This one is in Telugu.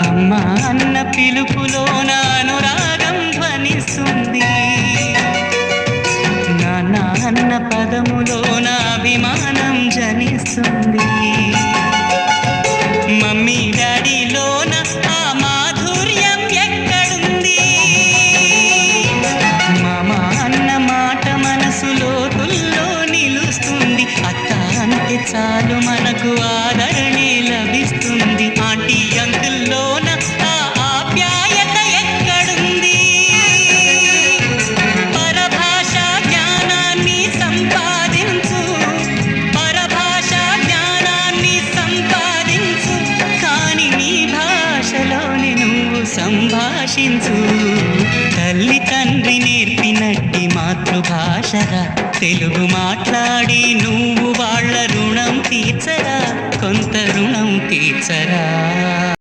అమ్మా అన్న పిలుపులోన అనురాగం ధ్వనిస్తుంది, నాన్న అన్న పదములోన అభిమానం జనిస్తుంది, మమ్మీ డాడీలోన ఆ మాధుర్యం ఎక్కడుంది, మామ అన్న మాట మనసులో తుల్లో నిలుస్తుంది, అత్త అంటే చాలు మనకు ఆదరణే లభిస్తుంది, ఆంటీ అంకుల్లోన ఆ ఆప్యాయత ఎక్కడుంది, పరభాష జ్ఞానాన్ని సంపాదించు, పరభాష జ్ఞానాన్ని సంపాదించు, కాని నీ భాషలోనే నువ్వు సంభాషించు, తల్లి తండ్రి నేర్పినట్టి మాతృభాషరా, తెలుగు మాట్లాడి నువ్వు వాళ్ళ రుణం తీర్చరా, కొంత రుణం తీర్చరా.